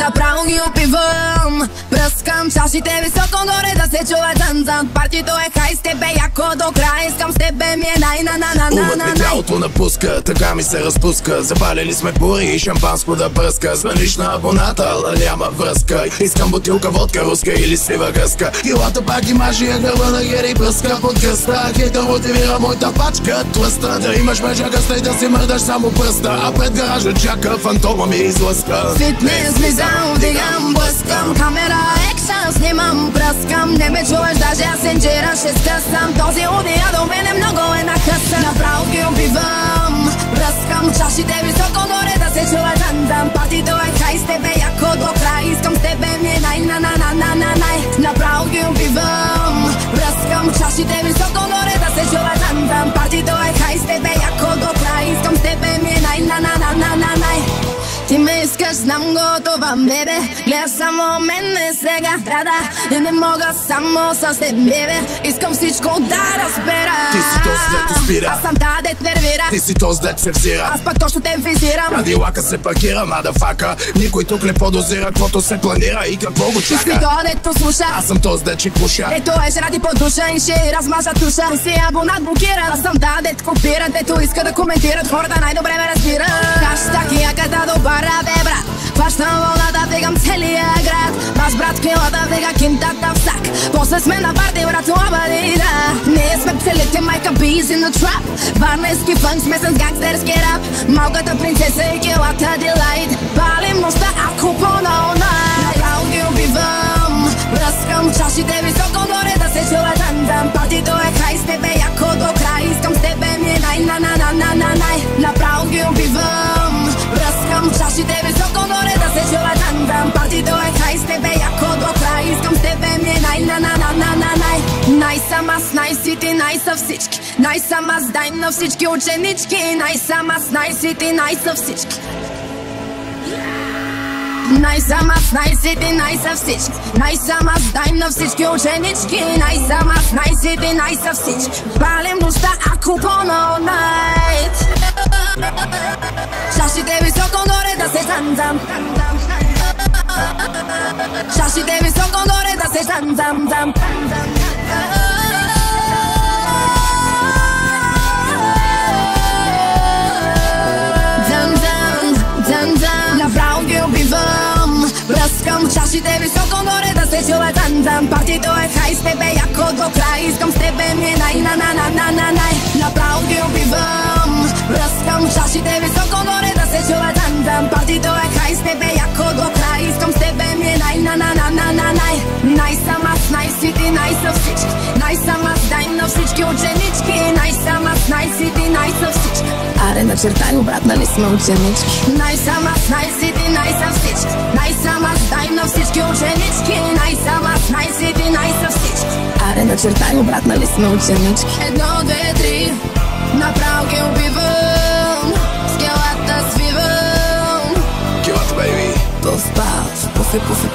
Направо ги опивам. Пръскам чашите високо горе да се чува дзън-дзън. Партито е хай с тебе, яко до края. Искам с тебе ми е най-на-на-на-на-на-на. Умът ми тялото напуска, така ми се разпуска. Запалили сме бури и шампанско да бръска. Звъниш на абоната, ала няма връзка. Искам бутилка водка руска или сива гъска. Килата пак и мажи, гърба на гери пръска под кръста. Хейтър мотивира моята пачка тлъста. Да имаш мъжа гъста и да си мърдаш само пръста. А пред гаража чака фантома ми излъска. Фитнес влизам, вдигам, блъскам. Камера, екшън, снимам, пръскам. Не ме чуваш, даже аз сенджера ще скъсам. Този удия до мене много е нахъсан. Направо ги убивам. Пръскам чашите високо горе да се чува дзън-дзън. Партито е хай с тебе, яко до край. Искам с тебе ми е най-на-на-на-на-на-най. Направо ги убивам. Пръскам чашите високо горе да се чува дзън-дзън. Партито е хай с тебе, яко до край. Искам с тебе ми е най-на-на-на-на-на-най. Ти ме искаш, знам го това, бебе. Гледа само мене сега, да. И не мога само с теб, бебе. Искам всичко да разбера. Ти си този дет изпира. Аз съм та дет нервира. Ти си този дет се взира. Аз пак точно те визирам. Ради лака се паркира, мадафака. Никой тук не подозира каквото се планира и какво го Ти си чака. то дето слуша. Аз съм този дет, че пуша. Ето е жена ти по душа и ще размажа туша. Ти си абонат блокиран. Аз съм та дет копиран. Дето иска да коментират, хората най-добре ме разбират. Хаштаг и яката до бара, бе брат. Хващам вълната, вдигам целия град. Баш брат килата, вдига кинтата в сак. После сме на парти, брат, обади, да. Ние сме целите майка bees in the trap. Варненски фънк, сме с гангстерски рап. Малката принцеса и килата делайт. Палим нощта, ако по-all night. Направо ги убивам. Пръскам чашите високо горе да се чува дзън-дзън. Партито е хай с тебе, яко до край. Искам с тебе ми е най-на-на-на-на-на-най. Направо ги убивам. Пръскам чашите високо горе да се чува дзън-дзън. Партито е хай с тебе, яко до край. Искам с тебе ми е най-на-на-на-на-на-най. Най-сам аз, най-си ти, най-са всички. Най-сам аз, дай на всички ученички. Най-сам аз, най-си ти, най-са всички. Най-сам аз, най-си ти, най-са всички. Най-сам аз, дай на всички ученички. Най-сам аз, най-си ти, най-са всички. Палим нощта, ако по-all night. Чашите високо горе да се дзън-дзън. Чашите високо горе да се дзън-дзън. Направо ги убивам. Пръскам чашите високо горе да се чува дзън-дзън. Партито е хай с тебе, яко до край. Искам с тебе ми е най-на-на-на-на-на-най. Направо ги убивам. Пръскам чашите високо горе да се чува дзън-дзън. Партито е хай с тебе, яко до край. Искам с тебе ми е най-на-на-на-на-на-най. Най-сам аз, най-си ти, най-са всички. Най-сам аз, дай на всички ученички. Най-сам аз, най-си ти, най-са всички. Аре, начертай го, брат, нали сме ученички. Най-сам аз, най-си ти, най-са всички. Най-сам аз, дай на всички ученички. Най-сам аз, най-си ти, най-са всички. Аре, начертай го, брат, нали сме ученички. 1, 2, 3. Направо ги убивам. С келата свивам. Килата, бейби. Пуф, паф, пуфи, пуфи,